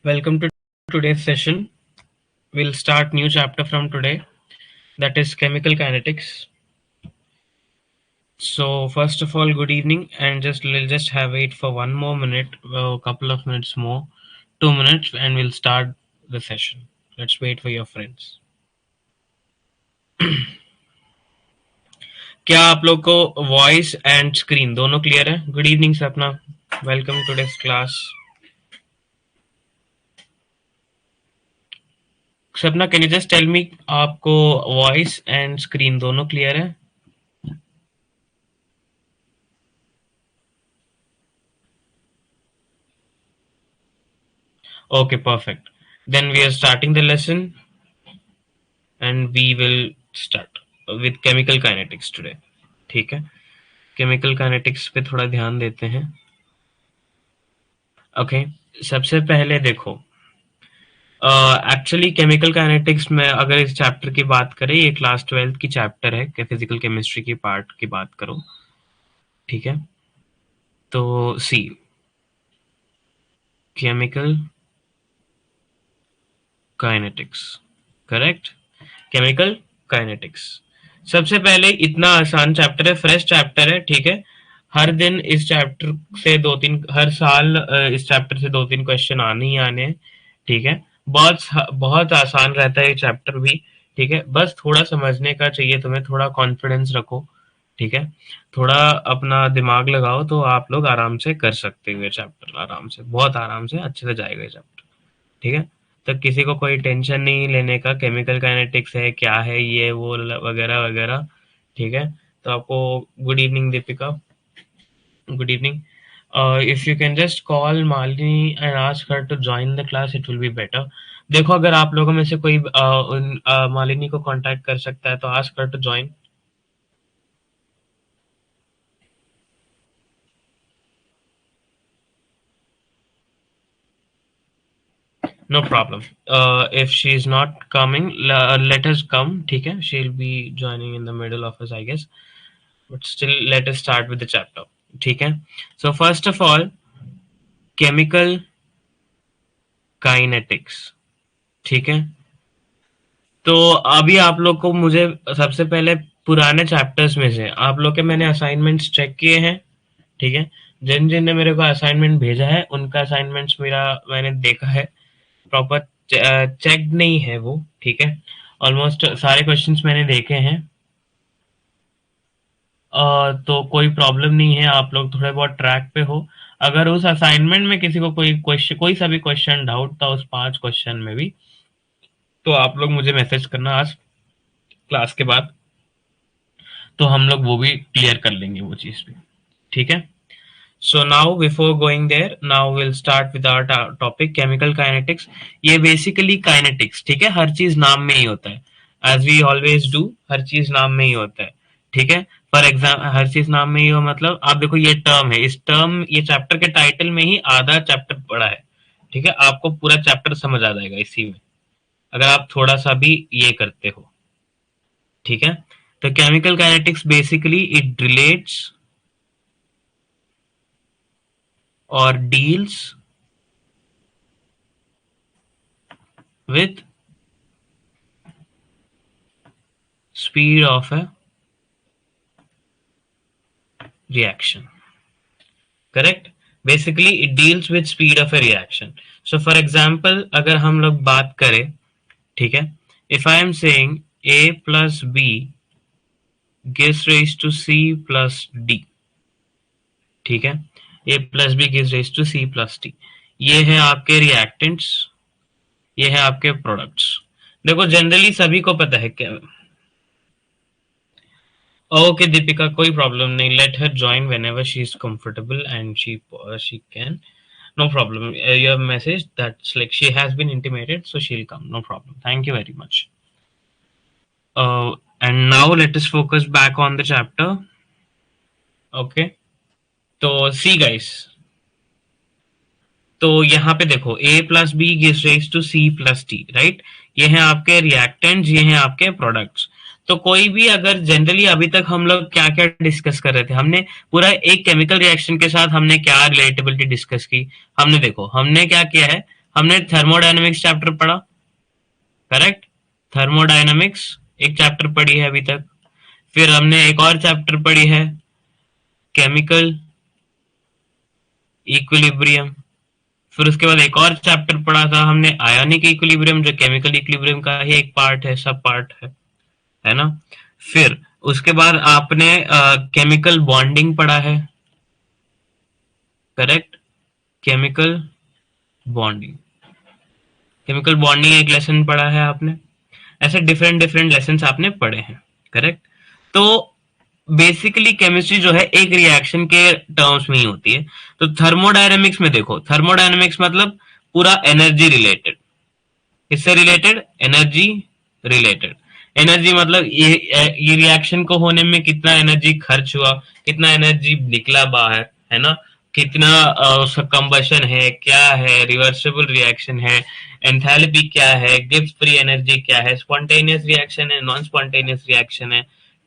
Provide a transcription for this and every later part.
Welcome to today's session. We'll start new chapter from today, that is chemical kinetics. So first of all, good evening, and we'll just have wait for one more minute, a couple of minutes more, 2 minutes, and we'll start the session. Let's wait for your friends. क्या आप लोग को voice and screen दोनों clear है? Good evening Sapna, welcome to this class. Sapna, can you just tell me आपको voice and screen दोनों clear है? Okay, perfect. Then we are starting the lesson and we will start with chemical kinetics today. ठीक है, chemical kinetics पे थोड़ा ध्यान देते हैं. Okay, सबसे पहले देखो, एक्चुअली केमिकल काइनेटिक्स में अगर इस चैप्टर की बात करें, ये क्लास 12 की चैप्टर है, फिजिकल केमिस्ट्री की पार्ट की बात करो. ठीक है, तो C chemical kinetics, correct, chemical kinetics. सबसे पहले इतना आसान चैप्टर है, फ्रेश चैप्टर है. ठीक है, हर दिन इस चैप्टर से हर साल इस चैप्टर से 2-3 क्वेश्चन आने ही आने हैं. ठीक है, बहुत आसान रहता है ये चैप्टर भी. ठीक है, बस थोड़ा समझने का चाहिए तुम्हें, थोड़ा कॉन्फिडेंस रखो. ठीक है, थोड़ा अपना दिमाग लगाओ तो आप लोग आराम से कर सकते हो ये चैप्टर, आराम से, बहुत आराम से, अच्छे से जाएगा ये चैप्टर. ठीक है, तो किसी को कोई टेंशन नहीं लेने का, केमिकल काइनेटिक्स है, क्या है ये वो वगैरह वगैरह. ठीक है, तो आपको good evening Deepika, good evening. If you can just call Malini and ask her to join the class, it will be better. देखो, अगर आप लोगों में से कोई मालिनी को कांटेक्ट कर सकता है तो ask her to join. No problem. If she is not coming, let us come. ठीक है, she'll be joining in the middle of us, I guess. But still, let us start with the chapter. ठीक है, so first of all, chemical kinetics. ठीक है, तो अभी आप लोग को मुझे सबसे पहले पुराने चैप्टर्स में से आप लोग के मैंने असाइनमेंट्स चेक किए हैं. ठीक है, जिन जिन ने मेरे को असाइनमेंट भेजा है उनका असाइनमेंट्स मैंने देखा है, प्रॉपर चेक नहीं है वो. ठीक है, ऑलमोस्ट सारे क्वेश्चंस मैंने देखे हैं. तो कोई प्रॉब्लम नहीं है, आप लोग थोड़े बहुत ट्रैक पे हो. अगर उस असाइनमेंट में किसी को कोई सा भी क्वेश्चन डाउट था उस 5 क्वेश्चन में भी, तो आप लोग मुझे मैसेज करना आज क्लास के बाद, तो हम लोग वो भी क्लियर कर लेंगे वो चीज भी. ठीक है, so now before going there, now we'll start with our topic chemical kinetics. ये basically kinetics. ठीक है, हर चीज नाम में ही होता है, as we always do, हर चीज नाम में ही होता है. ठीक है, फॉर एग्जाम्पल हर चीज नाम में ही हो मतलब आप देखो, ये टर्म है, इस टर्म ये चैप्टर के टाइटल में ही आधा चैप्टर पड़ा है. ठीक है, आपको पूरा चैप्टर समझ आ जाएगा इसी में, अगर आप थोड़ा सा भी ये करते हो. ठीक है, तो chemical kinetics basically it relates or deals with speed of a reaction. Correct, basically it deals with speed of a reaction. So for example, अगर हम लोग बात करें, ठीक है, if I am saying a plus b gives raised to c plus d. ठीक है, a plus b gives raised to c plus d, ये है आपके रिएक्टेंट्स, ये है आपके प्रोडक्ट्स. देखो जनरली सभी को पता है क्या. ओके दीपिका, कोई प्रॉब्लम नहीं, let her join whenever she is comfortable and she can, no problem. Your message, that's like she has been intimated, so she'll come, no problem. Thank you very much. And now let us focus back on the chapter. Okay, तो see guys, तो यहाँ पे देखो a plus B gives rise to c plus T, right. ये हैं आपके reactants, ये हैं आपके प्रोडक्ट्स. तो कोई भी अगर जनरली अभी तक हम लोग क्या क्या डिस्कस कर रहे थे, हमने पूरा एक केमिकल रिएक्शन के साथ हमने क्या रिलेटेबिलिटी डिस्कस की. हमने देखो हमने क्या किया है, हमने थर्मोडायनेमिक्स चैप्टर पढ़ा, करेक्ट। थर्मोडायनेमिक्स एक चैप्टर पढ़ी है अभी तक। फिर हमने एक और चैप्टर पढ़ी है केमिकल इक्विलिब्रियम। फिर उसके बाद एक और चैप्टर पढ़ा था हमने आयोनिक इक्विलिब्रियम, जो केमिकल इक्विलिब्रियम का ही एक पार्ट है, सब पार्ट है ना। फिर उसके बाद आपने केमिकल बॉन्डिंग पढ़ा है, correct. Chemical bonding, chemical bonding एक लेसन पढ़ा है आपने। ऐसे डिफरेंट डिफरेंट लेसन आपने पढ़े हैं, करेक्ट। तो बेसिकली केमिस्ट्री जो है एक रिएक्शन के टर्म्स में ही होती है। तो थर्मोडायनेमिक्स में देखो, थर्मोडायनेमिक्स मतलब पूरा एनर्जी रिलेटेड। किससे रिलेटेड? Energy related. एनर्जी मतलब ये रिएक्शन को होने में कितना एनर्जी खर्च हुआ, कितना एनर्जी निकला बाहर, है ना, कितना उसका कंबशन है, क्या है, रिवर्सिबल रिएक्शन है, एंथैल्पी क्या है, गिब्स फ्री एनर्जी क्या है, स्पॉन्टेनियस रिएक्शन है, नॉन स्पॉन्टेनियस रिएक्शन है,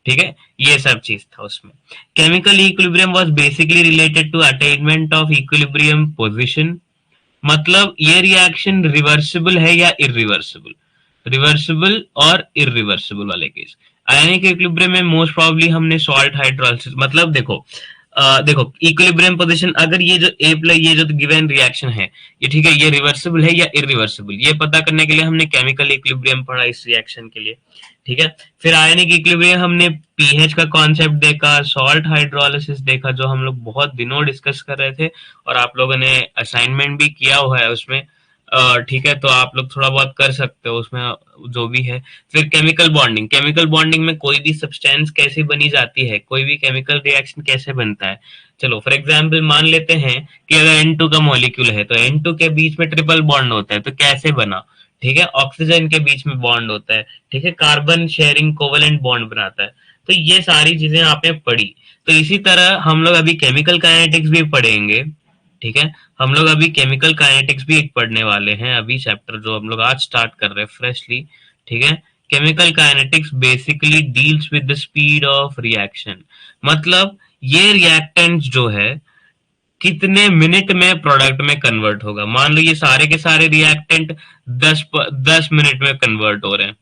ठीक है, ये सब चीज था उसमें। Chemical equilibrium was basically related to attainment of equilibrium position, मतलब ये रिएक्शन रिवर्सिबल है या इरिवर्सिबल, रिवर्सिबल और इरिवर्सिबल वाले केस। आयनिक इक्विलिब्रियम में मोस्ट प्रोबेबली हमने सॉल्ट हाइड्रोलिसिस, मतलब देखो देखो इक्विलिब्रियम पोजीशन, अगर ये जो ए प्लस ये जो गिवन रिएक्शन है ये, ठीक है, ये रिवर्सिबल है या इरिवर्सिबल, ये पता करने के लिए हमने केमिकल इक्विलिब्रियम पढ़ा इस रिएक्शन के लिए, ठीक है। फिर आयनिक इक्विलिब्रियम हमने पीएच का कॉन्सेप्ट देखा, सॉल्ट हाइड्रोलिसिस देखा, जो हम लोग बहुत दिनों डिस्कस कर रहे थे और आप लोगों ने असाइनमेंट भी किया हुआ है उसमें, ठीक है, तो आप लोग थोड़ा बहुत कर सकते हो उसमें जो भी है। फिर केमिकल बॉन्डिंग, केमिकल बॉन्डिंग में कोई भी सब्सटेंस कैसे बनी जाती है, कोई भी केमिकल रिएक्शन कैसे बनता है। चलो फॉर एग्जांपल मान लेते हैं कि अगर N2 का मॉलिक्यूल है तो N2 के बीच में ट्रिपल बॉन्ड होता है, तो कैसे बना, ठीक है, ऑक्सीजन के बीच में बॉन्ड होता है, ठीक है, कार्बन शेयरिंग कोवेलेंट बॉन्ड बनाता है। तो ये सारी चीजें आपने पढ़ी। तो इसी तरह हम लोग अभी केमिकल काइनेटिक्स भी पढ़ेंगे, ठीक है। हम लोग अभी केमिकल काइनेटिक्स भी एक पढ़ने वाले हैं, अभी चैप्टर जो हम लोग आज स्टार्ट कर रहे हैं फ्रेशली, ठीक है। Chemical kinetics basically deals with the speed of reaction, मतलब ये रिएक्टेंट जो है कितने मिनट में प्रोडक्ट में कन्वर्ट होगा। मान लो ये सारे के सारे रिएक्टेंट 10 मिनट में कन्वर्ट हो रहे हैं,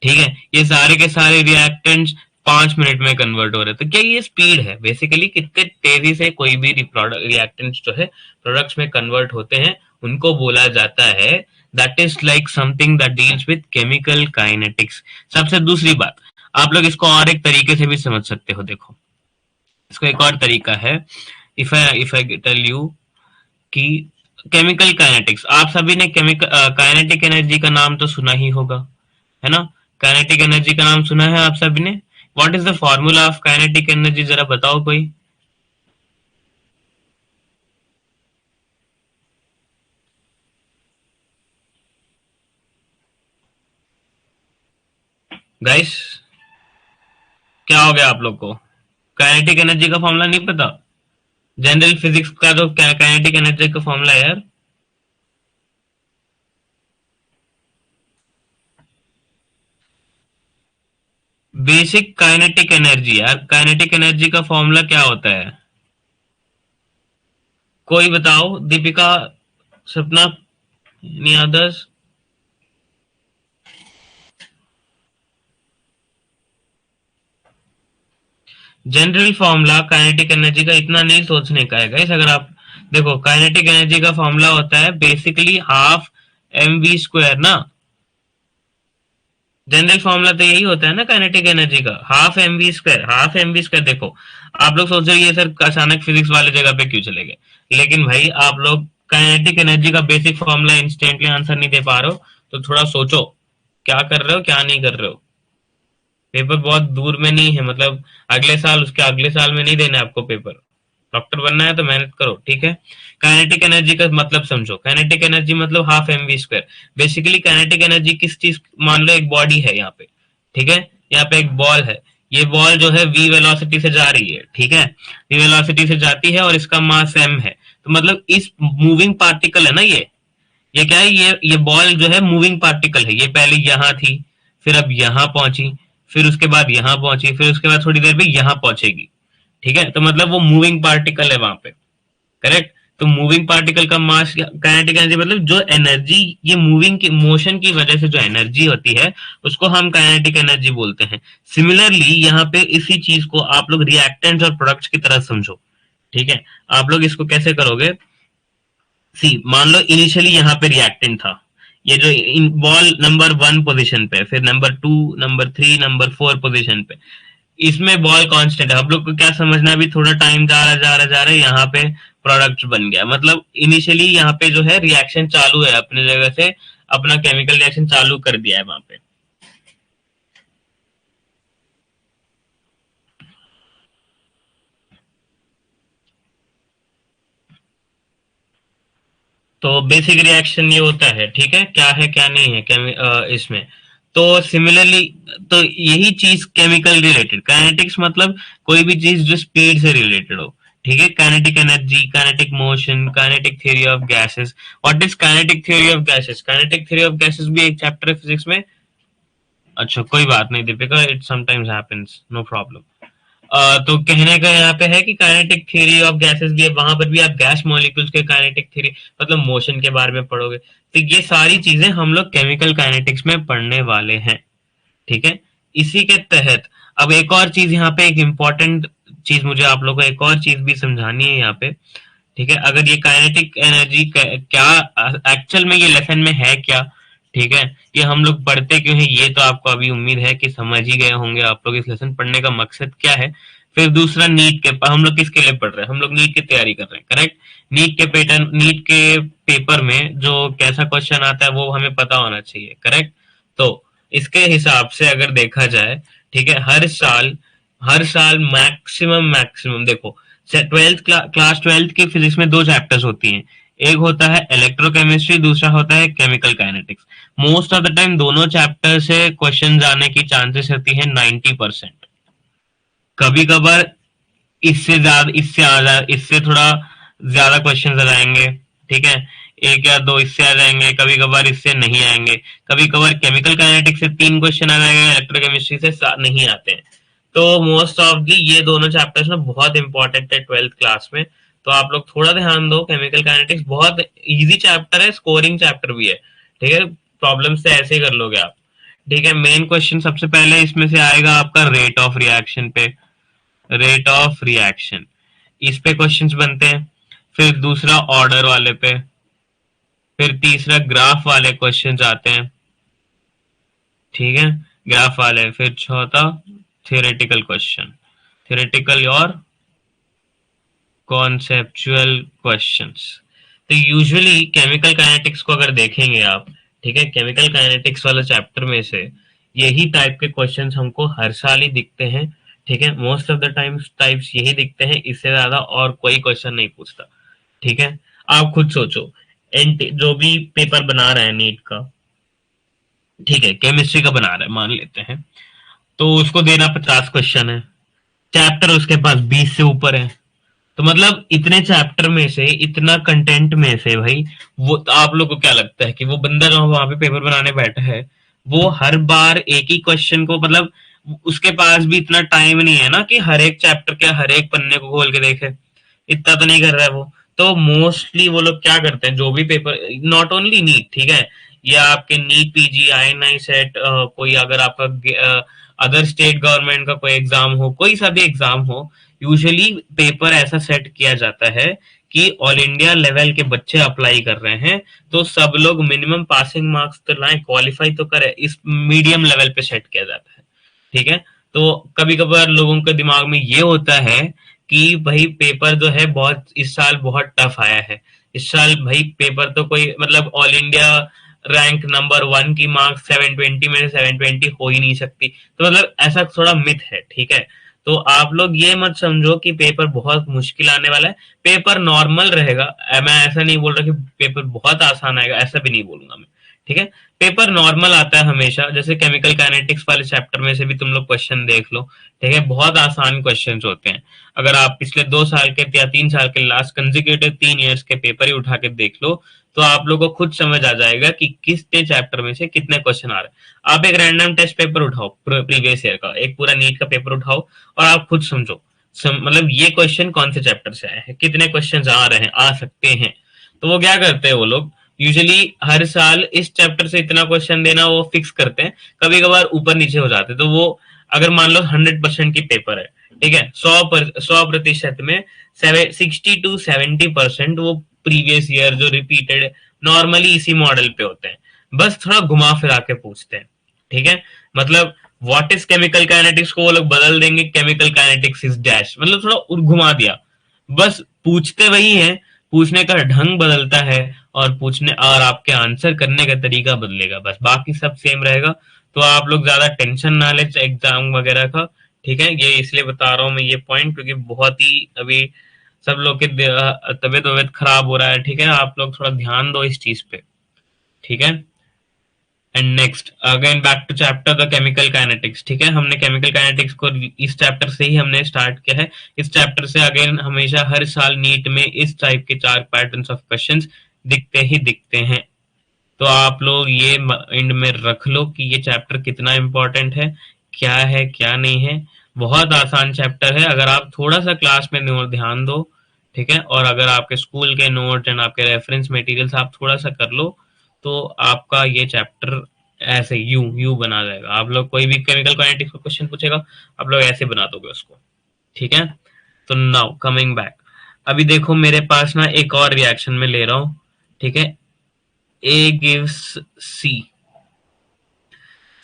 ठीक है, ये सारे के सारे रिएक्टेंट्स 5 मिनट में कन्वर्ट हो रहे हैं। तो क्या ये स्पीड है, बेसिकली कितने तेजी से कोई भी रिएक्टेंट्स जो है प्रोडक्ट्स में कन्वर्ट होते हैं, उनको बोला जाता है, that is like something that deals with chemical kinetics. सबसे दूसरी बात, आप लोग इसको और एक तरीके से भी समझ सकते हो। देखो इसको एक और तरीका है, इफ आई टेल यू कि केमिकल काइनेटिक्स, आप सभी ने केमिकल काइनेटिक एनर्जी का नाम तो सुना ही होगा, है ना। काइनेटिक एनर्जी का नाम सुना है आप सभी ने। What is the formula of kinetic energy, जरा बताओ कोई। गाइस क्या हो गया आप लोग को, काइनेटिक एनर्जी का फॉर्मूला नहीं पता? जनरल फिजिक्स का तो काइनेटिक एनर्जी का फॉर्मूला है यार। बेसिक काइनेटिक एनर्जी यार, काइनेटिक एनर्जी का फॉर्मूला क्या होता है, कोई बताओ, दीपिका, सपना, any others? General formula kinetic energy का इतना नहीं सोचने का है गाइस। अगर आप देखो काइनेटिक एनर्जी का फॉर्मूला होता है बेसिकली हाफ mv² ना, जनरल फॉर्मूला तो यही होता है ना काइनेटिक एनर्जी का, हाफ mv²। हाफ mv², देखो आप लोग सोच रहे ये सर अचानक फिजिक्स वाले जगह पे क्यों चले गए, लेकिन भाई आप लोग काइनेटिक एनर्जी का बेसिक फॉर्मूला इंस्टेंटली आंसर नहीं दे पा रहे हो, तो थोड़ा सोचो क्या कर रहे हो क्या नहीं कर रहे हो। पेपर बहुत दूर में नहीं है, मतलब अगले साल, उसके अगले साल में नहीं देना है आपको पेपर। डॉक्टर बनना है तो मेहनत करो, ठीक है। काइनेटिक एनर्जी का मतलब समझो, काइनेटिक एनर्जी मतलब half mv²। Basically kinetic energy किस चीज, मान लो एक बॉडी है यहाँ पे, ठीक है, यहाँ पे एक बॉल है, ये बॉल जो है v वेलोसिटी से जा रही है, ठीक है, v वेलोसिटी से जाती है और इसका मास m है। तो मतलब इस मूविंग पार्टिकल है ना, ये क्या है, ये बॉल जो है मूविंग पार्टिकल है, ये पहले यहाँ थी, फिर अब यहाँ पहुंची, फिर उसके बाद यहाँ पहुंची, फिर उसके बाद थोड़ी देर में यहाँ पहुंचेगी, ठीक है। तो मतलब वो मूविंग पार्टिकल है वहां पे, करेक्ट। तो मूविंग पार्टिकल का मास, काइनेटिक एनर्जी मतलब जो एनर्जी ये मूविंग की मोशन की वजह से जो एनर्जी होती है उसको हम काइनेटिक एनर्जी बोलते हैं। सिमिलरली यहाँ पे इसी चीज को आप लोग रिएक्टेंट्स और प्रोडक्ट्स की तरह समझो, ठीक है। आप लोग इसको कैसे करोगे, सी मान लो इनिशियली यहाँ पे रिएक्टेंट था, ये जो इन बॉल नंबर 1 पोजीशन पे, फिर नंबर 2, नंबर 3, नंबर 4 पोजीशन पे, इसमें बॉल कांस्टेंट है। हम लोग को क्या समझना है, अभी थोड़ा टाइम जा रहा है, यहाँ पे प्रोडक्ट बन गया, मतलब इनिशियली यहाँ पे जो है रिएक्शन चालू है, अपने जगह से अपना केमिकल रिएक्शन चालू कर दिया है वहां पे। तो बेसिक रिएक्शन ये होता है, ठीक है, क्या है क्या नहीं है इसमें। तो सिमिलरली, तो यही चीज केमिकल रिलेटेड, काइनेटिक्स मतलब कोई भी चीज जो स्पीड से रिलेटेड हो, ठीक है। Kinetic energy, kinetic motion, kinetic theory of gases. What is kinetic theory of gases? Kinetic theory of gases भी एक चैप्टर है फिजिक्स में। अच्छा कोई बात नहीं Deepika, it sometimes happens, no problem. तो कहने का यहाँ पे है कि काइनेटिक थ्योरी ऑफ गैसेस भी है, वहां पर भी आप गैस मॉलिक्यूल्स के काइनेटिक थ्योरी मतलब मोशन के बारे में पढ़ोगे। तो ये सारी चीजें हम लोग केमिकल काइनेटिक्स में पढ़ने वाले हैं, ठीक है। इसी के तहत अब एक और चीज यहाँ पे, एक इम्पोर्टेंट चीज मुझे आप लोगों को एक और चीज भी समझानी है यहाँ पे, ठीक है। अगर ये काइनेटिक एनर्जी क्या एक्चुअल में ये लेसन में है क्या, ठीक है, ये हम लोग पढ़ते क्यों है, ये तो आपको अभी उम्मीद है कि समझ ही गए होंगे आप लोग इस लेसन पढ़ने का मकसद क्या है। फिर दूसरा, नीट के हम लोग किसके लिए पढ़ रहे हैं, हम लोग नीट की तैयारी कर रहे हैं, करेक्ट। नीट के पैटर्न, नीट के पेपर में जो कैसा क्वेश्चन आता है वो हमें पता होना चाहिए, करेक्ट। तो इसके हिसाब से अगर देखा जाए, ठीक है, हर साल मैक्सिमम मैक्सिमम देखो, ट्वेल्थ क्लास ट्वेल्थ की फिजिक्स में दो चैप्टर्स होती हैं, एक होता है इलेक्ट्रोकेमिस्ट्री, दूसरा होता है chemical kinetics. Most of the time दोनों चैप्टर से क्वेश्चन आने की चांसेस होती है 90%। कभी कभार इससे ज्यादा, इससे थोड़ा ज्यादा क्वेश्चन आ जाएंगे, ठीक है, एक या दो इससे आ जाएंगे, कभी कभार इससे नहीं आएंगे, कभी कभार केमिकल काइनेटिक्स से 3 क्वेश्चन आ जाएंगे, इलेक्ट्रोकेमिस्ट्री से नहीं आते हैं। तो मोस्ट ऑफली ये दोनों चैप्टर्स ना बहुत इंपॉर्टेंट है ट्वेल्थ क्लास में। तो आप लोग थोड़ा ध्यान दो, केमिकल काइनेटिक्स बहुत इजी चैप्टर है, स्कोरिंग चैप्टर भी है, ठीक है। प्रॉब्लम से ऐसे ही कर लोगे आप, ठीक है। मेन क्वेश्चन सबसे पहले इसमें से आएगा आपका रेट ऑफ रिएक्शन पे, रेट ऑफ रिएक्शन, इस पे क्वेश्चंस बनते हैं। फिर दूसरा ऑर्डर वाले पे, फिर तीसरा ग्राफ वाले क्वेश्चंस आते हैं, ठीक है, ग्राफ वाले। फिर चौथा थियोरेटिकल क्वेश्चन, थियोरेटिकल और कॉन्सेप्चुअल क्वेश्चंस। तो यूजुअली केमिकल काइनेटिक्स को अगर देखेंगे आप, ठीक है, केमिकल काइनेटिक्स वाला चैप्टर में से यही टाइप के क्वेश्चंस हमको हर साल ही दिखते हैं, ठीक है। मोस्ट ऑफ द टाइप्स यही दिखते हैं, इससे ज्यादा और कोई क्वेश्चन नहीं पूछता, ठीक है। आप खुद सोचो, जो भी पेपर बना रहे हैं नीट का, ठीक है, केमिस्ट्री का बना रहा है मान लेते हैं, तो उसको देना 50 क्वेश्चन है, चैप्टर उसके पास 20 से ऊपर है। तो मतलब इतने चैप्टर में से, इतना कंटेंट में से भाई, वो तो आप लोग को क्या लगता है कि वो बंदा जो वहां पे पेपर बनाने बैठा है वो हर बार एक ही क्वेश्चन को, मतलब उसके पास भी इतना टाइम नहीं है ना कि हर एक चैप्टर के हर एक पन्ने को खोल के देखे, इतना तो नहीं कर रहा है वो। तो मोस्टली वो लोग क्या करते हैं, जो भी पेपर, नॉट ओनली नीट, ठीक है, या आपके NEET PG I N I CET, कोई अगर आपका अदर स्टेट गवर्नमेंट का कोई एग्जाम हो, कोई सा भी एग्जाम हो, यूजुअली पेपर ऐसा सेट किया जाता है कि ऑल इंडिया लेवल के बच्चे अप्लाई कर रहे हैं, तो सब लोग मिनिमम पासिंग मार्क्स तो लाएं, क्वालिफाई तो करें, इस मीडियम लेवल पे सेट किया जाता है, ठीक है। तो कभी कभार लोगों के दिमाग में ये होता है कि भाई पेपर जो है बहुत इस साल बहुत टफ आया है, इस साल भाई पेपर तो कोई मतलब ऑल इंडिया रैंक नंबर 1 की मार्क्स 720 में से 720 हो ही नहीं सकती, तो मतलब ऐसा थोड़ा मिथ है, ठीक है। तो आप लोग ये मत समझो कि पेपर बहुत मुश्किल आने वाला है, पेपर नॉर्मल रहेगा। मैं ऐसा नहीं बोल रहा कि पेपर बहुत आसान आएगा, ऐसा भी नहीं बोलूंगा मैं, ठीक है। पेपर नॉर्मल आता है हमेशा, जैसे केमिकल काइनेटिक्स वाले चैप्टर में से भी तुम लोग क्वेश्चन देख लो, ठीक है, बहुत आसान क्वेश्चंस होते हैं। अगर आप पिछले 2 साल के या 3 साल के लास्ट कंजिक्यूटिव 3 ईयर्स के पेपर ही उठा के देख लो, तो आप लोगों को खुद समझ आ जाएगा कि कितने चैप्टर में से कितने क्वेश्चन आ रहे हैं। आप एक रैंडम टेस्ट पेपर उठाओ प्रीवियस ईयर का, एक पूरा नीट का पेपर उठाओ और आप खुद समझो, मतलब ये क्वेश्चन कौन से चैप्टर से आए हैं, कितने क्वेश्चन आ रहे हैं, आ सकते हैं। तो वो क्या करते हैं वो लोग, यूजुअली हर साल इस चैप्टर से इतना क्वेश्चन देना वो फिक्स करते हैं। कभी कभार ऊपर नीचे हो जाते हैं, तो वो अगर मान लो 100% की पेपर है, ठीक है, 100% में 60 to 70% वो प्रीवियस ईयर जो रिपीटेड नॉर्मली इसी मॉडल पे होते हैं, बस थोड़ा घुमा फिरा के पूछते हैं। ठीक है, मतलब व्हाट इज केमिकल काइनेटिक्स को वो लोग बदल देंगे, केमिकल काइनेटिक्स इज डैश, मतलब थोड़ा घुमा दिया। बस पूछते वही है, पूछने का ढंग बदलता है, और पूछने और आपके आंसर करने का तरीका बदलेगा, बस बाकी सब सेम रहेगा। तो आप लोग ज्यादा टेंशन ना ले एग्जाम वगैरह का। ठीक है, ये इसलिए बता रहा हूँ मैं ये पॉइंट, क्योंकि बहुत ही अभी सब लोग के तबीयत वबीयत खराब हो रहा है। ठीक है, आप लोग थोड़ा ध्यान दो इस चीज पे। ठीक है, and next again back to chapter the chemical kinetics. ठीक है, हमने केमिकल काइनेटिक्स को इस चैप्टर से ही हमने स्टार्ट किया है। इस चैप्टर से अगेन हमेशा हर साल नीट में इस टाइप के 4 पैटर्न्स ऑफ क्वेश्चंस दिखते ही दिखते हैं। तो आप लोग ये इंड में रख लो कि ये चैप्टर कितना इंपॉर्टेंट है क्या नहीं है। बहुत आसान चैप्टर है, अगर आप थोड़ा सा क्लास में ध्यान दो। ठीक है, और अगर आपके स्कूल के नोट एंड आपके रेफरेंस मटेरियल्स आप थोड़ा सा कर लो, तो आपका ये चैप्टर ऐसे यू यू बना जाएगा। आप लोग कोई भी केमिकल काइनेटिक्स का क्वेश्चन पूछेगा, आप लोग ऐसे बना दोगे उसको। ठीक है, तो नाउ कमिंग बैक, अभी देखो मेरे पास ना एक और रिएक्शन में ले रहा हूं। ठीक है, ए गिव्स सी,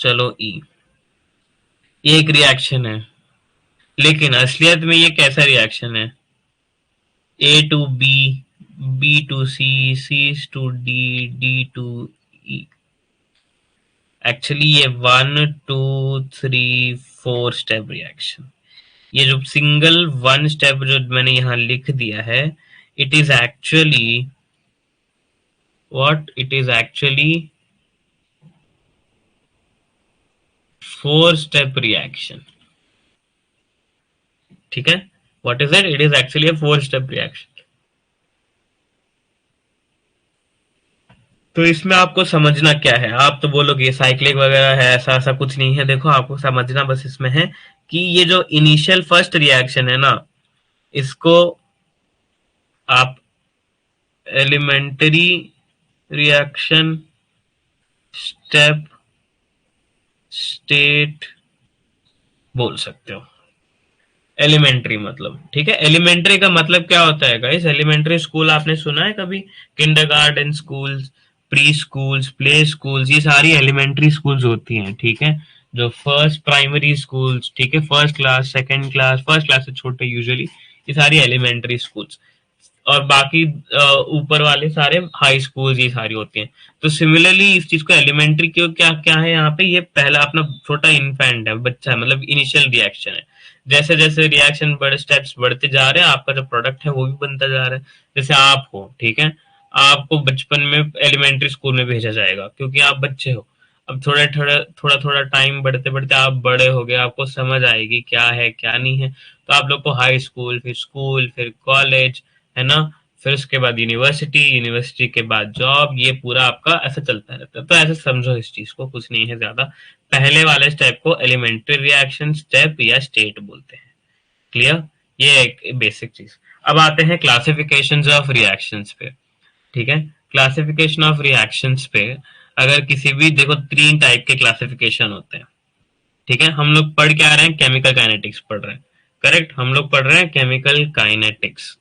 चलो ई, ये एक रिएक्शन है, लेकिन असलियत में ये कैसा रिएक्शन है? A to B, B to C, C to D, D to E. Actually ये 1 2 3 4 स्टेप रिएक्शन, ये जो सिंगल 1 स्टेप जो मैंने यहाँ लिख दिया है, it is actually what, it is actually 4 step reaction. ठीक है, what is it, it is actually a 4 step reaction. तो इसमें आपको समझना क्या है, आप तो बोलोगे साइक्लिक वगैरह है, ऐसा ऐसा कुछ नहीं है। देखो आपको समझना बस इसमें है कि ये जो इनिशियल फर्स्ट रिएक्शन है ना, इसको आप एलिमेंट्री रिएक्शन स्टेप स्टेट बोल सकते हो। एलिमेंट्री मतलब, ठीक है, एलिमेंट्री का मतलब क्या होता है गाइस? एलिमेंट्री स्कूल आपने सुना है कभी? Kindergarten schools, pre schools, play schools, ये सारी एलिमेंट्री स्कूल्स होती हैं। ठीक है, जो फर्स्ट प्राइमरी स्कूल्स, ठीक है, first class, second class, first class से छोटे यूजुअली, ये सारी एलिमेंट्री स्कूल्स। और बाकी ऊपर वाले सारे हाई स्कूल ये सारी होती हैं। तो सिमिलरली इस चीज को एलिमेंट्री क्यों, क्या क्या है यहाँ पे, ये पहला अपना छोटा इन्फेंट है, बच्चा है, मतलब इनिशियल रिएक्शन है। जैसे जैसे रिएक्शन बड़े स्टेप्स बढ़ते जा रहे हैं, आपका जो प्रोडक्ट है वो भी बनता जा रहा है। जैसे आप हो, ठीक है, आपको बचपन में एलिमेंट्री स्कूल में भेजा जाएगा क्योंकि आप बच्चे हो। अब थोड़ा थोड़ा टाइम बढ़ते बढ़ते आप बड़े हो गए, आपको समझ आएगी क्या है क्या नहीं है। तो आप लोग को हाई स्कूल, फिर कॉलेज, है ना, फिर उसके बाद यूनिवर्सिटी, यूनिवर्सिटी के बाद जॉब, ये पूरा आपका ऐसा चलता रहता है। तो ऐसे समझो इस चीज को, कुछ नहीं है ज्यादा। पहले वाले स्टेप को एलिमेंट्री रिएक्शन स्टेप या स्टेट बोलते हैं। क्लियर, ये एक बेसिक चीज। अब आते हैं क्लासिफिकेशंस ऑफ रिएक्शंस पे। ठीक है, क्लासिफिकेशन ऑफ रिएक्शंस पे अगर किसी भी, देखो 3 टाइप के क्लासिफिकेशन होते हैं। ठीक है, हम लोग पढ़ के आ रहे हैं केमिकल काइनेटिक्स पढ़ रहे हैं, करेक्ट, हम लोग पढ़ रहे हैं केमिकल काइनेटिक्स।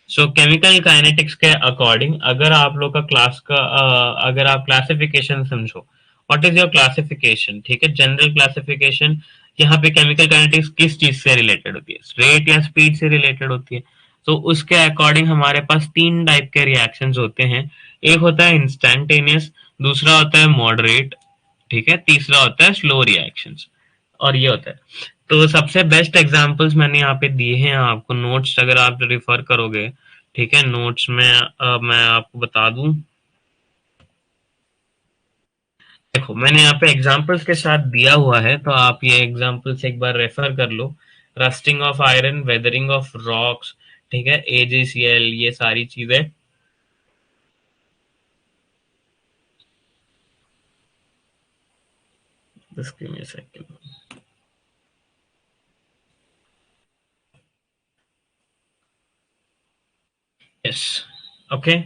सो केमिकल काइनेटिक्स के अकॉर्डिंग अगर आप लोग का क्लास का अगर आप क्लासिफिकेशन समझो, व्हाट इज योर क्लासिफिकेशन? ठीक है, जनरल क्लासिफिकेशन, यहाँ पे केमिकल काइनेटिक्स किस चीज से रिलेटेड होती है? रेट या स्पीड से रिलेटेड होती है। तो उसके अकॉर्डिंग हमारे पास 3 टाइप के रिएक्शंस होते हैं। एक होता है इंस्टेंटेनियस, दूसरा होता है मॉडरेट, ठीक है, तीसरा होता है स्लो रिएक्शंस, और ये होता है। तो सबसे बेस्ट एग्जांपल्स मैंने यहाँ पे दिए हैं आपको, नोट्स अगर आप रिफर करोगे, ठीक है, नोट्स में मैं आपको बता दूं। देखो मैंने यहाँ पे एग्जांपल्स के साथ दिया हुआ है, तो आप ये एग्जांपल्स एक बार रेफर कर लो। Rusting of iron, weathering of rocks, ठीक है, एजीसीएल, ये सारी चीजें। Just give me a second. Yes, okay.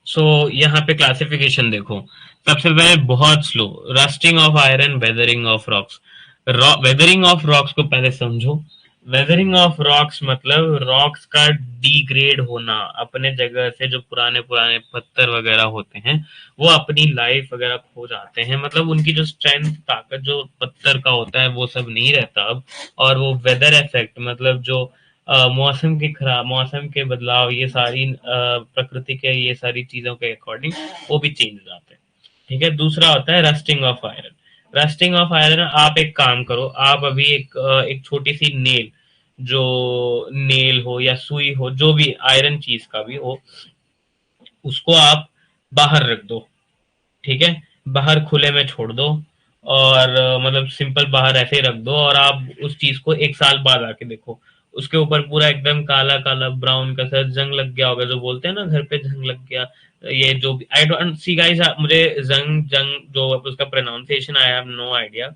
So यहाँ पे क्लासिफिकेशन देखो। सबसे पहले बहुत slow, rusting of iron, weathering of rocks. Weathering of rocks को पहले समझो। वेदरिंग ऑफ रॉक्स मतलब रॉक्स का डिग्रेड होना, अपने जगह से जो पुराने पुराने पत्थर वगैरह होते हैं वो अपनी लाइफ वगैरह खो जाते हैं, मतलब उनकी जो स्ट्रेंथ, ताकत जो पत्थर का होता है वो सब नहीं रहता अब। और वो वेदर इफेक्ट मतलब जो मौसम के खराब, मौसम के बदलाव, ये सारी प्रकृति के ये सारी चीजों के अकॉर्डिंग वो भी चेंज हो जाते हैं। ठीक है। दूसरा होता है rusting of iron. Rusting of iron, आप एक काम करो, आप अभी एक छोटी सी नेल, जो नेल हो या सुई हो, जो भी आयरन चीज का भी हो, उसको आप बाहर रख दो। ठीक है। बाहर खुले में छोड़ दो, और मतलब सिंपल बाहर ऐसे ही रख दो, और आप उस चीज को एक साल बाद आके देखो, उसके ऊपर पूरा एकदम काला काला ब्राउन का सा जंग लग गया होगा, जो बोलते हैं ना घर पे जंग लग गया। ये जो आई डोंट सी गाइस, मुझे जंग जंग जो उसका pronunciation I have no idea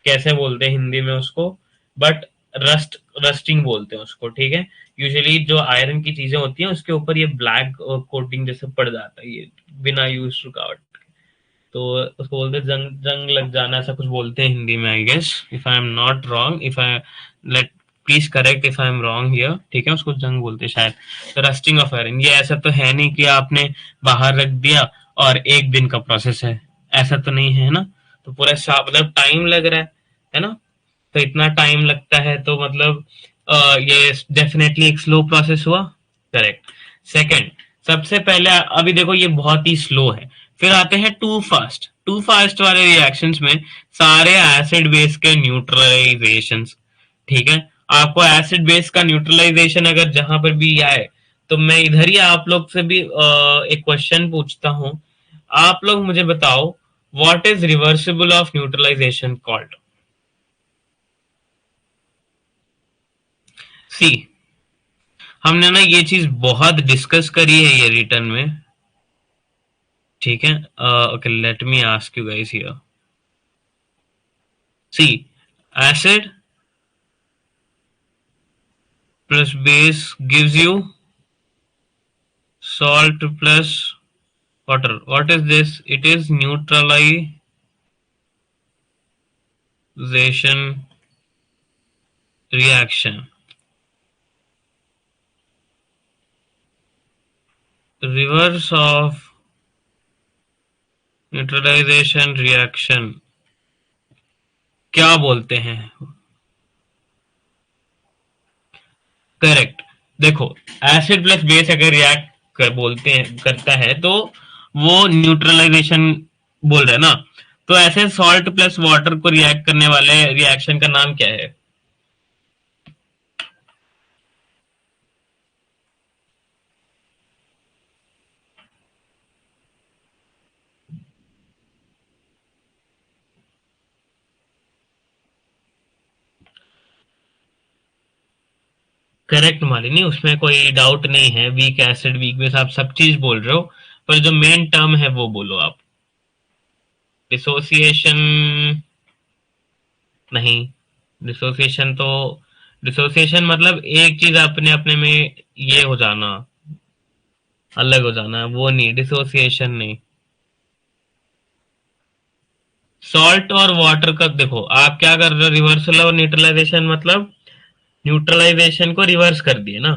कैसे बोलते हैं हिंदी में उसको, बट रस्टिंग बोलते हैं उसको। ठीक है। यूजुअली जो आयरन की चीजें होती हैं उसके ऊपर ये ब्लैक कोटिंग जैसे पड़ जाता है, ये बिना यूज रुकावट। तो उसको बोलते हैं जंग जंग लग जाना, ऐसा कुछ बोलते हैं हिंदी में, I guess, if I am not wrong, if I let please correct if I am wrong here. ठीक है। उसको जंग बोलते हैं शायद। तो रस्टिंग ऑफ आयरन, ये ऐसा तो है नहीं कि आपने बाहर रख दिया और एक दिन का प्रोसेस है, ऐसा तो नहीं है ना। तो पूरा मतलब टाइम लग रहा है ना। तो इतना टाइम लगता है तो मतलब ये डेफिनेटली एक स्लो प्रोसेस हुआ। करेक्ट। सेकंड, सबसे पहले अभी देखो ये बहुत ही स्लो है। फिर आते हैं टू फास्ट। टू फास्ट वाले रिएक्शंस में सारे एसिड बेस के न्यूट्रलाइजेशन। ठीक है। आपको एसिड बेस का न्यूट्रलाइजेशन अगर जहां पर भी आए, तो मैं इधर ही आप लोग से भी एक क्वेश्चन पूछता हूं। आप लोग मुझे बताओ, what is reversible of neutralization called? See, हमने ना ये चीज बहुत डिस्कस करी है ये रिटर्न में। ठीक है। Okay, let me ask you guys here. See, acid plus base gives you salt plus water. What is this? It is neutralization reaction. Reverse of neutralization reaction क्या बोलते हैं? करेक्ट। देखो, एसिड प्लस बेस अगर react बोलते हैं करता है तो वो न्यूट्रलाइजेशन बोल रहे हैं ना। तो ऐसे सॉल्ट प्लस वाटर को रिएक्ट करने वाले रिएक्शन का नाम क्या है? करेक्ट मालिनी, उसमें कोई डाउट नहीं है। वीक एसिड, वीक बेस, आप सब चीज बोल रहे हो, पर जो मेन टर्म है वो बोलो आप। डिसोसिएशन नहीं। डिसोसिएशन तो, डिसोसिएशन मतलब एक चीज अपने अपने में ये हो जाना, अलग हो जाना, वो नहीं, डिसोसिएशन नहीं। सॉल्ट और वाटर का देखो, आप क्या कर रहे हो, रिवर्सल और न्यूट्रलाइजेशन मतलब न्यूट्रलाइजेशन को रिवर्स कर दिए ना।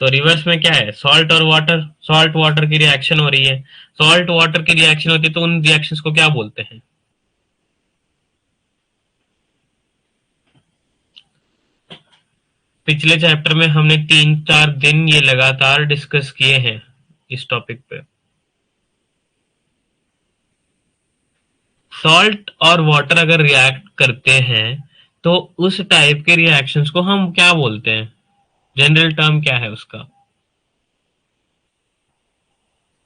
तो रिवर्स में क्या है, सॉल्ट और वाटर, सॉल्ट वाटर की रिएक्शन हो रही है, सॉल्ट वाटर की रिएक्शन होती है, तो उन रिएक्शंस को क्या बोलते हैं? पिछले चैप्टर में हमने 3-4 दिन ये लगातार डिस्कस किए हैं इस टॉपिक पे। सॉल्ट और वाटर अगर रिएक्ट करते हैं तो उस टाइप के रिएक्शंस को हम क्या बोलते हैं? जनरल टर्म क्या है उसका?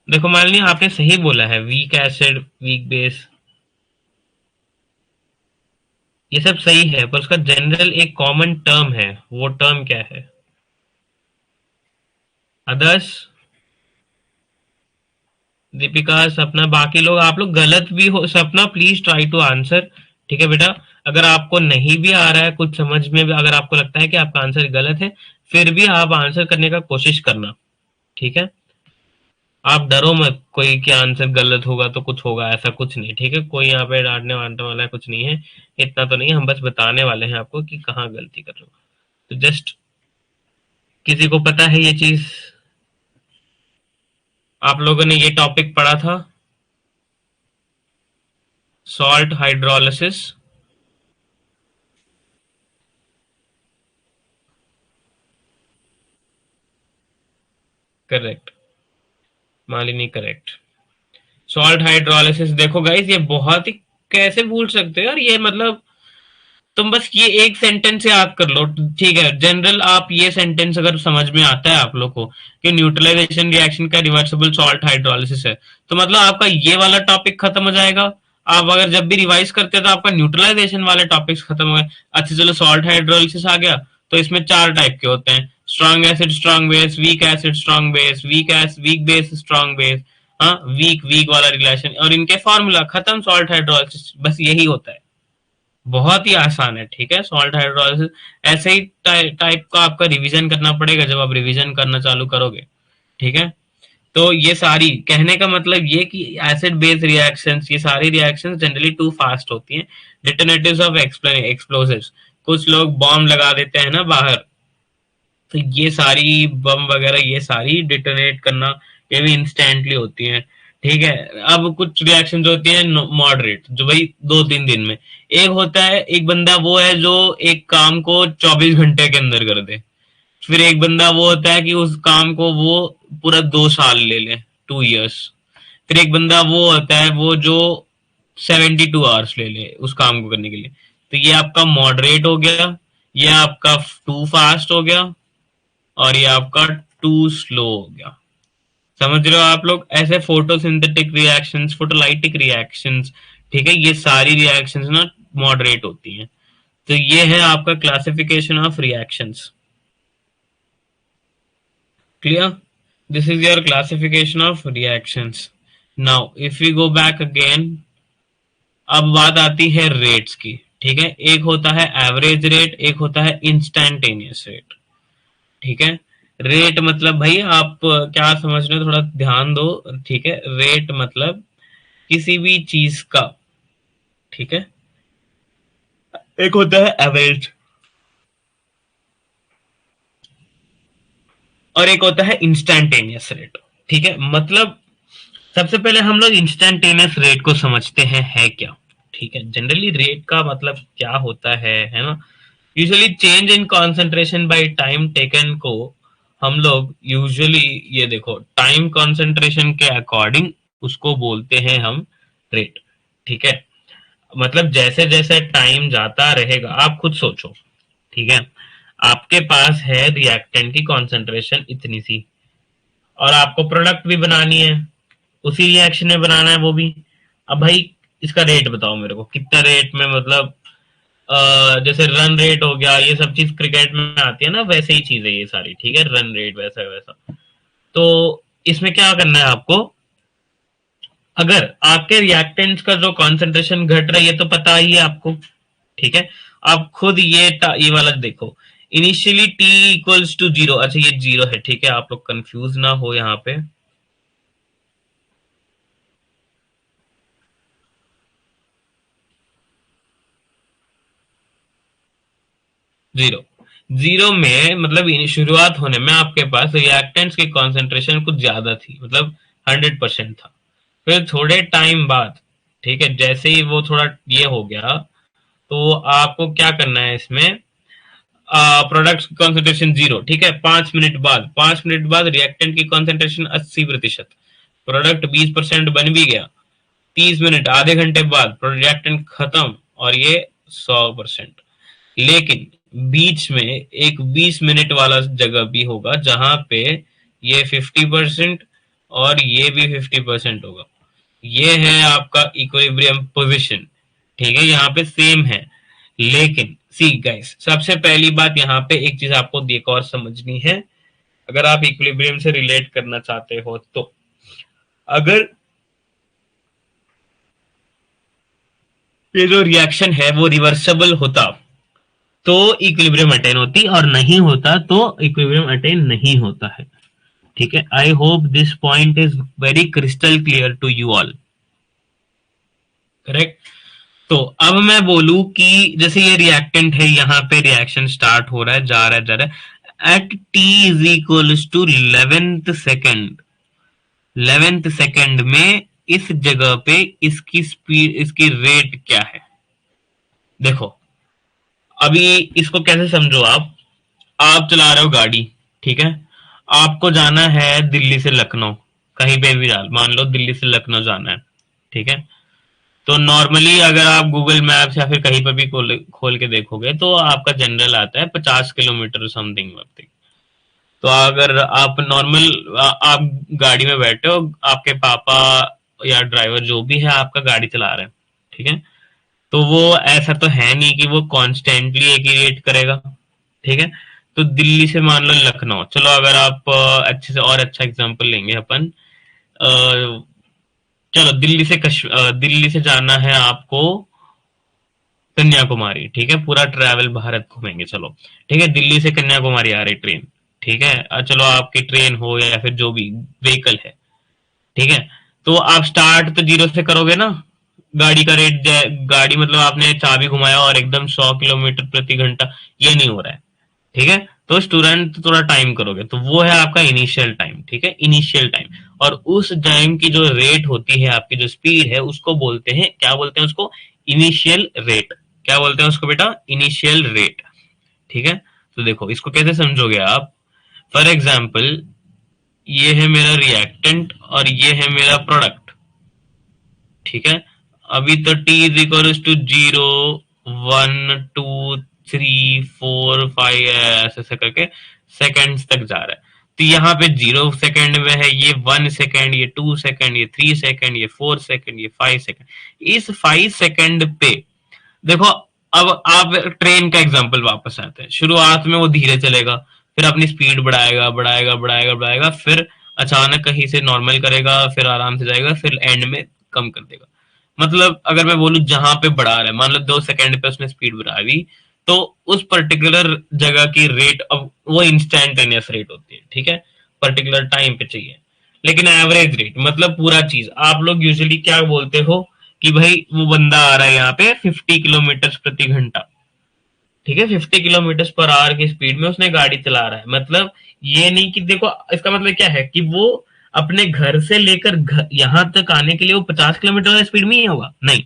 देखो मालिनी, आपने सही बोला है, वीक एसिड, वीक बेस, ये सब सही है, पर उसका जनरल एक कॉमन टर्म है, वो टर्म क्या है? अदर्स, दीपिका, सपना, बाकी लोग, आप लोग गलत भी हो। सपना प्लीज ट्राई टू आंसर। ठीक है बेटा। अगर आपको नहीं भी आ रहा है कुछ समझ में भी, अगर आपको लगता है कि आपका आंसर गलत है, फिर भी आप आंसर करने का कोशिश करना। ठीक है, आप डरो मत कोई के आंसर गलत होगा तो कुछ होगा, ऐसा कुछ नहीं, ठीक है, कोई यहाँ पे डांटने वाटने वाला कुछ नहीं है, इतना तो नहीं है, हम बस बताने वाले हैं आपको कि कहाँ गलती कर रहे हो। तो जस्ट, किसी को पता है ये चीज? आप लोगों ने ये टॉपिक पढ़ा था, salt hydrolysis? Correct, Malini correct. Salt hydrolysis, देखो गाइस ये बहुत ही, कैसे भूल सकते हो यार ये, मतलब तुम बस ये एक सेंटेंस याद कर लो, ठीक है, जनरल आप ये सेंटेंस अगर समझ में आता है आप लोग को कि न्यूट्रलाइजेशन रिएक्शन का रिवर्सिबल सॉल्ट हाइड्रोलिसिस है, तो मतलब आपका ये वाला टॉपिक खत्म हो जाएगा। आप अगर जब भी रिवाइज करते हैं तो आपका न्यूट्रलाइजेशन वाले टॉपिक्स खत्म हो गए। अच्छा चलो, सॉल्ट हाइड्रोलिसिस आ गया, तो इसमें चार टाइप के होते हैं, strong acid strong base, weak acid strong base, weak base strong base, हाँ, वीक वीक वाला रिलेशन, और इनके फॉर्मूला खत्म, सॉल्ट हाइड्रोलिसिस बस यही होता है। बहुत ही आसान है, ठीक है, सॉल्ट हाइड्रोलिसिस। ऐसे ही टाइप का आपका रिवीजन करना पड़ेगा जब आप रिवीजन करना चालू करोगे, ठीक है। तो ये सारी, कहने का मतलब ये कि एसिड बेस रिएक्शंस, ये सारी रिएक्शंस जनरली टू फास्ट होती हैं। डिटोनेटिव्स ऑफ एक्सप्लोसिव्स, कुछ लोग बॉम्ब लगा देते हैं ना बाहर, तो ये सारी बम वगैरह, ये सारी डिटोनेट करना, ये भी इंस्टेंटली होती हैं, ठीक है। अब कुछ रिएक्शन होती है मॉडरेट, जो भाई 2-3 दिन में। एक होता है, एक बंदा वो है जो एक काम को 24 घंटे के अंदर कर दे। फिर एक बंदा वो होता है कि उस काम को वो पूरा 2 साल ले ले, 2 years। फिर एक बंदा वो होता है वो जो 72 hours ले ले उस काम को करने के लिए। तो ये आपका मॉडरेट हो गया, ये आपका टू फास्ट हो गया, और ये आपका टू स्लो हो गया। समझ रहे हो आप लोग? ऐसे फोटोसिंथेटिक रिएक्शंस, फोटोलाइटिक रिएक्शंस, ठीक है, ये सारी रिएक्शंस ना मॉडरेट होती हैं। तो ये है आपका classification of reactions. Clear? This is your classification of reactions. Now, if we go back again, अब बात आती है रेट्स की, ठीक है। एक होता है एवरेज रेट, एक होता है इंस्टैंटेनियस रेट, ठीक है। रेट मतलब भाई आप क्या समझ रहे हो, थोड़ा ध्यान दो, ठीक है। रेट मतलब किसी भी चीज का, ठीक है। एक होता है एवरेज और एक होता है इंस्टैंटेनियस रेट, ठीक है। मतलब सबसे पहले हम लोग इंस्टैंटेनियस रेट को समझते हैं है क्या, ठीक है। जनरली रेट का मतलब क्या होता है ना। Usually change in concentration by time taken को हम लोग यूजुअली, ये देखो, टाइम कॉन्सेंट्रेशन के अकॉर्डिंग उसको बोलते हैं हम रेट, ठीक है। मतलब जैसे जैसे टाइम जाता रहेगा, आप खुद सोचो, ठीक है, आपके पास है रिएक्टेंट की कॉन्सेंट्रेशन इतनी सी, और आपको प्रोडक्ट भी बनानी है, उसी रिएक्शन में बनाना है वो भी। अब भाई इसका रेट बताओ मेरे को, कितना रेट में, मतलब जैसे रन रेट हो गया, ये सब चीज क्रिकेट में आती है ना, वैसे ही चीज है ये सारी, ठीक है, रन रेट वैसा वैसा। तो इसमें क्या करना है आपको, अगर आपके रिएक्टेंट्स का जो कॉन्सेंट्रेशन घट रहा है, ये तो पता ही है आपको, ठीक है। आप खुद ये वाला देखो, initially T equals to zero, अच्छा ये जीरो है, ठीक है, आप लोग कंफ्यूज ना हो यहाँ पे। जीरो, जीरो में मतलब शुरुआत होने में आपके पास रिएक्टेंट्स की कॉन्सेंट्रेशन कुछ ज्यादा थी, मतलब 100% था। फिर थोड़े टाइम बाद, ठीक है, जैसे ही वो थोड़ा ये हो गया, तो आपको क्या करना है इसमें, प्रोडक्ट कॉन्सेंट्रेशन जीरो, ठीक है। 5 मिनट बाद रिएक्टेंट की कॉन्सेंट्रेशन 80%, प्रोडक्ट 20% बन भी गया। 30 मिनट, आधे घंटे बाद रिएक्टेंट खत्म, और ये 100%। लेकिन बीच में एक 20 मिनट वाला जगह भी होगा जहां पे ये 50% और ये भी 50% होगा। ये है आपका इक्विलिब्रियम पोजीशन, ठीक है, यहाँ पे सेम है। लेकिन सी गाइस, सबसे पहली बात यहाँ पे एक चीज आपको एक और समझनी है, अगर आप इक्विलिब्रियम से रिलेट करना चाहते हो तो, अगर ये जो रिएक्शन है वो रिवर्सिबल होता तो इक्विलिब्रियम अटेन होती, और नहीं होता तो इक्विलिब्रियम अटेन नहीं होता है, ठीक है, I hope this point is very crystal clear to you all. Correct. तो अब मैं बोलूं कि जैसे ये रिएक्टेंट है, यहाँ पे रिएक्शन स्टार्ट हो रहा है, जा रहा है जा रहा है, at T is equals to 11th second, 11th second में इस जगह पे इसकी स्पीड, इसकी रेट क्या है। देखो, अभी इसको कैसे समझो आप चला रहे हो गाड़ी, ठीक है, आपको जाना है दिल्ली से लखनऊ, कहीं पे भी डाल, मान लो दिल्ली से लखनऊ जाना है, ठीक है। तो नॉर्मली अगर आप गूगल मैप्स या फिर कहीं पर भी खोल के देखोगे तो आपका जनरल आता है 50 किलोमीटर समथिंग समथिंग। तो अगर आप नॉर्मल आप गाड़ी में बैठे हो, आपके पापा या ड्राइवर जो भी है आपका गाड़ी चला रहे हैं, ठीक है, तो वो ऐसा तो है नहीं कि वो कॉन्स्टेंटली एक ही रेट करेगा, ठीक है। तो दिल्ली से मान लो लखनऊ, चलो अगर आप अच्छे से और अच्छा एग्जांपल लेंगे अपन, चलो दिल्ली से जाना है आपको कन्याकुमारी, ठीक है, पूरा ट्रैवल भारत घूमेंगे, चलो ठीक है, दिल्ली से कन्याकुमारी आ रही ट्रेन, ठीक है, चलो आपकी ट्रेन हो या फिर जो भी व्हीकल है, ठीक है। तो आप स्टार्ट तो जीरो से करोगे ना, गाड़ी का रेट, गाड़ी मतलब आपने चाबी घुमाया और एकदम 100 किलोमीटर प्रति घंटा, ये नहीं हो रहा है, ठीक है। तो स्टूडेंट थोड़ा टाइम करोगे, तो वो है आपका इनिशियल टाइम, ठीक है, इनिशियल टाइम। और उस टाइम की जो रेट होती है, आपकी जो स्पीड है, उसको बोलते हैं, क्या बोलते हैं उसको, इनिशियल रेट। क्या बोलते हैं उसको बेटा, इनिशियल रेट, ठीक है। तो देखो इसको कैसे समझोगे आप, फॉर एग्जाम्पल ये है मेरा रिएक्टेंट और ये है मेरा प्रोडक्ट, ठीक है। अभी तो टी इज इक्वल टू 0, 1, 2, 3, 4, 5 ऐसे ऐसे करके सेकंड्स तक जा रहा है। तो यहाँ पे 0 सेकेंड में है, ये 1 सेकेंड, ये 2 सेकेंड, ये 3 सेकेंड, ये 4 सेकेंड, ये 5 सेकेंड। इस 5 सेकेंड पे देखो, अब आप ट्रेन का एग्जांपल वापस आते हैं, शुरुआत में वो धीरे चलेगा, फिर अपनी स्पीड बढ़ाएगा बढ़ाएगा बढ़ाएगा बढ़ाएगा, फिर अचानक कहीं से नॉर्मल करेगा, फिर आराम से जाएगा, फिर एंड में कम कर देगा। मतलब अगर मैं बोलूं जहां पे बढ़ा रहा है, मान लो 2 सेकंड पे उसने स्पीड बढ़ा दी, तो उस पर्टिकुलर जगह की रेट, अब वो इंस्टेंटेनियस रेट होती है, ठीक है, पर्टिकुलर टाइम पे चाहिए। लेकिन एवरेज रेट मतलब पूरा चीज, आप लोग यूजुअली क्या बोलते हो कि भाई वो बंदा आ रहा है यहाँ पे 50 किलोमीटर प्रति घंटा, ठीक है, 50 किलोमीटर पर आवर की स्पीड में उसने गाड़ी चला रहा है, मतलब ये नहीं कि देखो, इसका मतलब क्या है कि वो अपने घर से लेकर यहाँ तक आने के लिए वो 50 किलोमीटर की स्पीड में ही होगा, नहीं,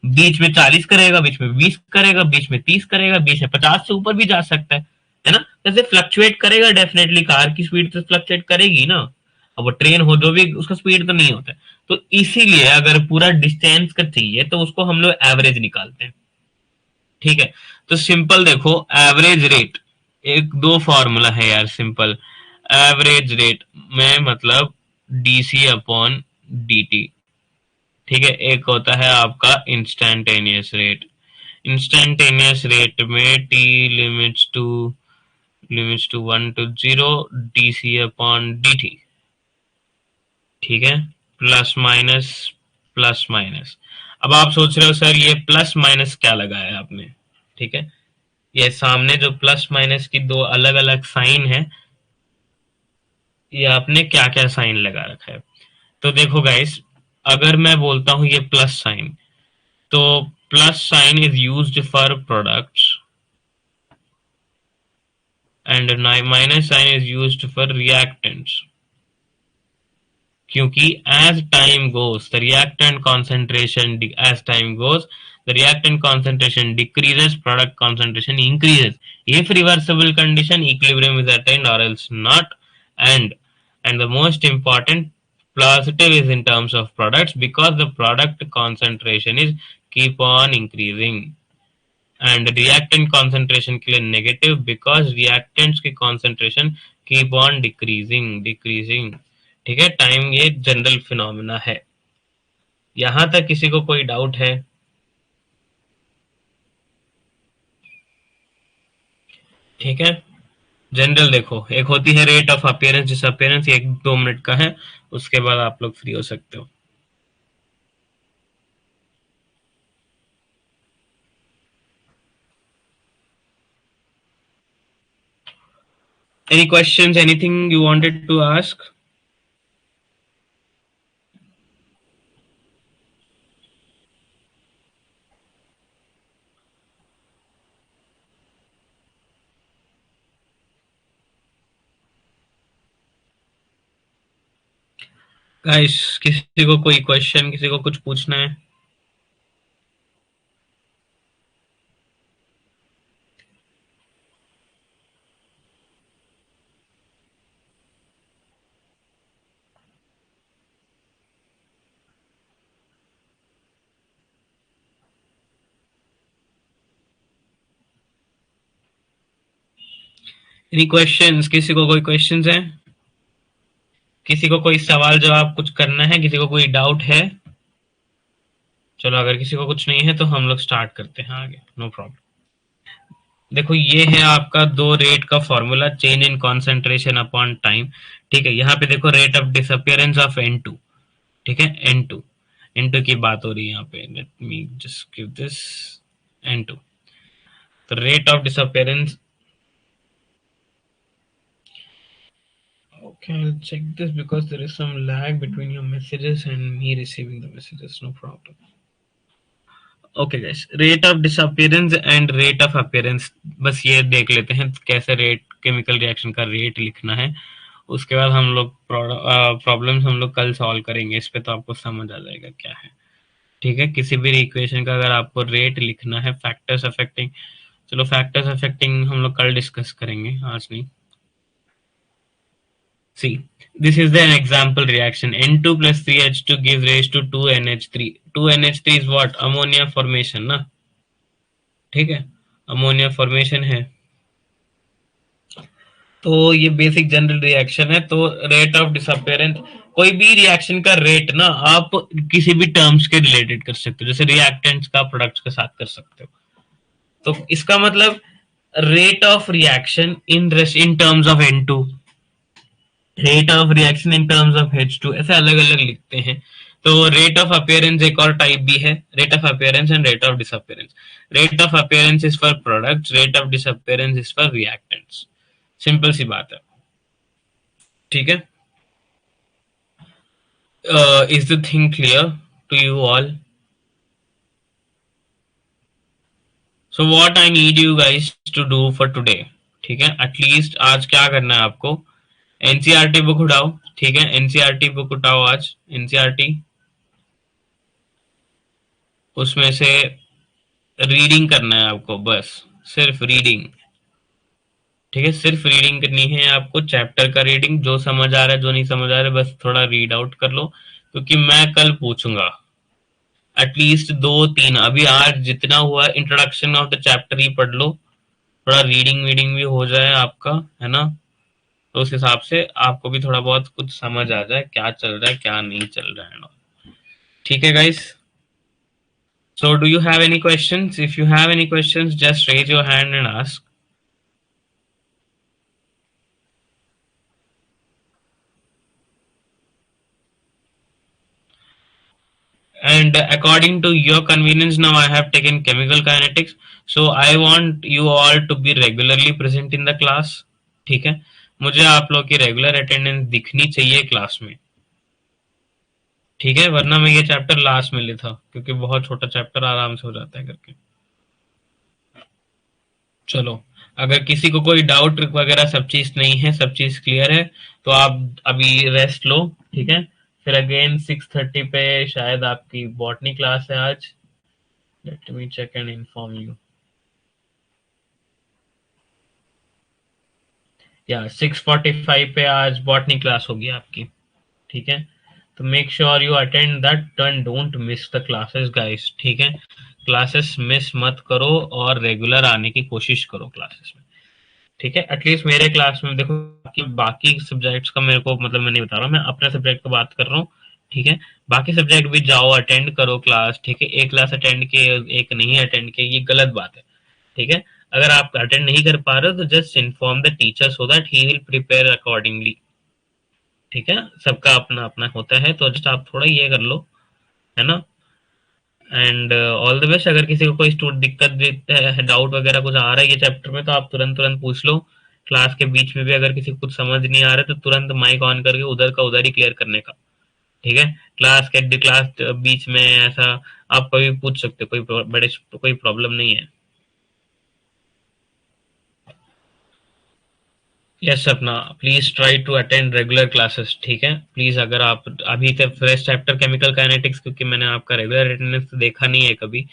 बीच में 40 करेगा, बीच में 20 करेगा, बीच में 30 करेगा, बीच में 50 से ऊपर भी जा सकता है ना। जैसे फ्लक्चुएट करेगा, डेफिनेटली कार की स्पीड तो फ्लक्चुएट करेगी ना, अब वो ट्रेन हो जो भी, उसका स्पीड तो नहीं होता है। तो इसीलिए अगर पूरा डिस्टेंस का चाहिए तो उसको हम लोग एवरेज निकालते हैं, ठीक है। तो सिंपल देखो, एवरेज रेट, एक दो फॉर्मूला है यार सिंपल। एवरेज रेट में मतलब डीसी अपॉन dt, ठीक है, एक होता है आपका इंस्टैंटेनियस रेट। इंस्टैंटेनियस रेट में T limits to 1 to 0 d c upon dt, ठीक है, प्लस माइनस प्लस माइनस। अब आप सोच रहे हो सर ये प्लस माइनस क्या लगाया आपने, ठीक है, ये सामने जो प्लस माइनस की दो अलग अलग साइन है, ये आपने क्या क्या साइन लगा रखा है। तो देखो गाइस, अगर मैं बोलता हूं ये प्लस साइन, तो plus sign is used for products and minus sign is used for reactants, क्योंकि as time goes the reactant concentration, as time goes the reactant concentration decreases, product concentration increases. If reversible condition, equilibrium is attained or else not. And and the most important, positive is in terms of products because the product concentration is keep on increasing, and reactant concentration के लिए negative because reactants की concentration keep on decreasing, ठीक है। Time ये general phenomena है। यहां तक किसी को कोई डाउट है? ठीक है। जनरल देखो, एक होती है रेट ऑफ अपीयरेंस डिसअपीयरेंस, ये 1-2 मिनट का है, उसके बाद आप लोग फ्री हो सकते हो। Any questions? Anything you wanted to ask? Guys, किसी को कोई क्वेश्चन, किसी को कुछ पूछना है? Any questions? किसी को कोई क्वेश्चंस है? किसी को कोई सवाल जवाब कुछ करना है? किसी को कोई डाउट है? चलो, अगर किसी को कुछ नहीं है तो हम लोग स्टार्ट करते हैं आगे। No problem. देखो, ये है आपका दो रेट का formula, change in concentration upon time. ठीक है, यहाँ पे देखो rate of disappearance of N2। ठीक है, N2, N2 की बात हो रही है यहाँ पे। Let me just give this N2, तो rate of disappearance. Okay, I'll check this because there is some lag between your messages and me receiving the messages. No problem. Okay guys, rate of disappearance and rate of appearance, बस ये देख लेते हैं कैसे rate, chemical reaction का rate लिखना है। उसके बाद हम लोग प्रॉब्लम्स हम लोग कल सॉल्व करेंगे। इस पे तो आपको समझ आ जाएगा क्या है। ठीक है, किसी भी इक्वेशन का अगर आपको रेट लिखना है, फैक्टर्स अफेक्टिंग, चलो फैक्टर्स अफेक्टिंग हम लोग कल डिस्कस करेंगे, आज नहीं। सी, this is the example reaction. N2 plus 3H2 gives rise to 2NH3. 2NH3 is what? Ammonia formation ना? ठीक है, अमोनिया फॉर्मेशन है। तो ये बेसिक जनरल रिएक्शन है। तो रेट ऑफ डिसअपियरेंस, कोई भी रिएक्शन का रेट ना आप किसी भी टर्म्स के रिलेटेड कर सकते हो, जैसे रिएक्टेंट्स का प्रोडक्ट्स के साथ कर सकते हो। तो इसका मतलब rate of reaction in terms of N2, rate of reaction in terms of H2, ऐसे अलग अलग लिखते हैं। तो रेट ऑफ अपीयरेंस एक और टाइप भी है, rate of appearance and rate of disappearance. Rate of appearance is for products, rate of disappearance is for reactants. Simple सी बात है। ठीक है, is the thing clear to you all? So what I need you guys to do for today, ठीक है, at least आज क्या करना है आपको? एनसीईआरटी बुक उठाओ। ठीक है, एनसीईआरटी बुक उठाओ आज, एनसीईआरटी, उसमें से रीडिंग करना है आपको, बस सिर्फ रीडिंग। ठीक है, सिर्फ रीडिंग करनी है आपको, चैप्टर का रीडिंग, जो समझ आ रहा है जो नहीं समझ आ रहा है बस थोड़ा रीड आउट कर लो, क्योंकि मैं कल पूछूंगा एटलीस्ट दो तीन। अभी आज जितना हुआ इंट्रोडक्शन ऑफ द चैप्टर ही पढ़ लो, थोड़ा रीडिंग वीडिंग भी हो जाए आपका, है ना? तो उस हिसाब से आपको भी थोड़ा बहुत कुछ समझ आ जाए क्या चल रहा है क्या नहीं चल रहा है ना। ठीक है guys, so do you have any questions? If you have any questions, just raise your hand and ask. And according to your convenience, now I have taken chemical kinetics, so I want you all to be regularly present in the class. ठीक है, मुझे आप लोग की regular attendance दिखनी चाहिए class में। ठीक है, वरना मैं ये चैप्टर लास्ट में लेता, क्योंकि बहुत छोटा चैप्टर, आराम से हो जाता है करके। चलो, अगर किसी को कोई डाउट वगैरह सब चीज नहीं है, सब चीज क्लियर है, तो आप अभी रेस्ट लो। ठीक है, फिर अगेन 6:30 पे शायद आपकी बॉटनी क्लास है आज। Let me check and inform you. या 6:45 पे आज बॉटनी क्लास होगी आपकी। ठीक है, तो make sure you attend that and don't miss the classes guys. ठीक है, क्लासेस मिस मत करो और रेगुलर आने की कोशिश करो क्लासेस में। ठीक है, एटलीस्ट मेरे क्लास में देखो, बाकी सब्जेक्ट्स का मेरे को मतलब मैं नहीं बता रहा हूँ, मैं अपने सब्जेक्ट की बात कर रहा हूँ। ठीक है, बाकी सब्जेक्ट भी जाओ, अटेंड करो क्लास। ठीक है, एक क्लास अटेंड किए एक नहीं अटेंड किए ये गलत बात है। ठीक है, अगर आप अटेंड नहीं कर पा रहे हो तो just inform the teacher so that he will prepare accordingly. ठीक है, सबका अपना अपना होता है, तो जस्ट आप थोड़ा ये कर लो, है ना? And all the best. अगर किसी को कोई दिक्कत डाउट वगैरह कुछ आ रहा है ये चैप्टर में, तो आप तुरंत तुरंत पूछ लो। क्लास के बीच में भी अगर किसी को कुछ समझ नहीं आ रहा तो तुरंत माइक ऑन करके उधर का उधर ही क्लियर करने का, ठीक है। क्लास बीच में ऐसा आप कभी पूछ सकते हो, कोई प्रॉब्लम नहीं है। Yes Sapna, please try to attend regular classes, ठीक है। प्लीज अगर आप अभी तक फ्रेश चैप्टर केमिकल काइनेटिक्स, क्योंकि मैंने आपका रेगुलर अटेंडेंस देखा नहीं है कभी,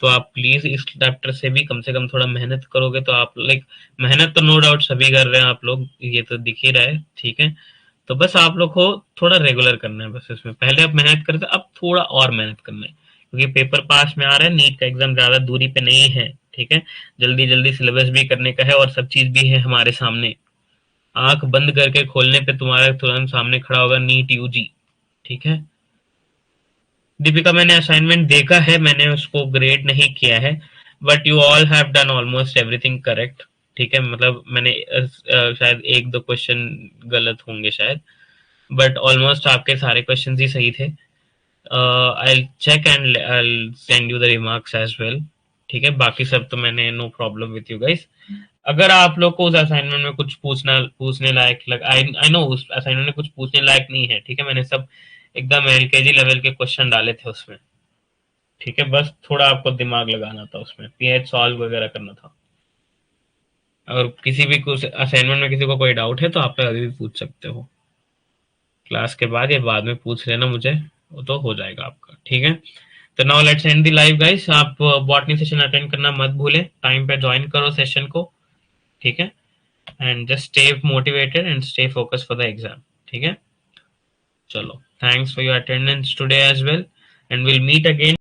तो आप प्लीज इस चैप्टर से भी थोड़ा मेहनत करोगे तो आप लाइक, मेहनत तो नो डाउट सभी कर रहे हैं आप लोग, ये तो दिख ही रहा है, ठीक है। तो बस आप लोग को थोड़ा रेगुलर करना है, बस इसमें पहले आप मेहनत करते, अब थोड़ा और मेहनत करना है, क्योंकि पेपर पास में आ रहा है, नीट का एग्जाम ज्यादा दूरी पे नहीं है, ठीक है। जल्दी जल्दी सिलेबस भी करने का है और सब चीज भी है हमारे सामने, आंख बंद करके खोलने पे तुम्हारे तुरंत सामने खड़ा होगा नीट यूजी, ठीक है। दीपिका, मैंने असाइनमेंट देखा है, मैंने उसको ग्रेड नहीं किया है, but you all have done almost everything correct, ठीक है। मतलब मैंने शायद एक दो क्वेश्चन गलत होंगे शायद, बट ऑलमोस्ट आपके सारे क्वेश्चन ही सही थे। I check and I send you the remarks as well, ठीक है। बाकी सब तो मैंने no problem with you guys. अगर आप लोग को उस असाइनमेंट में कुछ पूछने लायक लग, आई आई नो उस असाइनमेंट में कुछ पूछने लायक नहीं है, ठीक है। मैंने सब एकदम एलकेजी लेवल के क्वेश्चन डाले थे उसमें, ठीक है। बस थोड़ा आपको दिमाग लगाना था उसमें, पीएच सॉल्व वगैरह करना था। और किसी भी कुछ असाइनमेंट में किसी को कोई डाउट है तो आप लोग अभी भी पूछ सकते हो, क्लास के बाद या बाद में पूछ लेना मुझे, वो तो हो जाएगा आपका, ठीक है। तो now let's end the live guys. आप बॉटनी सेशन अटेंड करना मत भूलें, टाइम पे ज्वाइन करो सेशन को, ठीक है। And just stay motivated and stay focus for the exam, ठीक है। चलो, thanks for your attendance today as well, and will meet again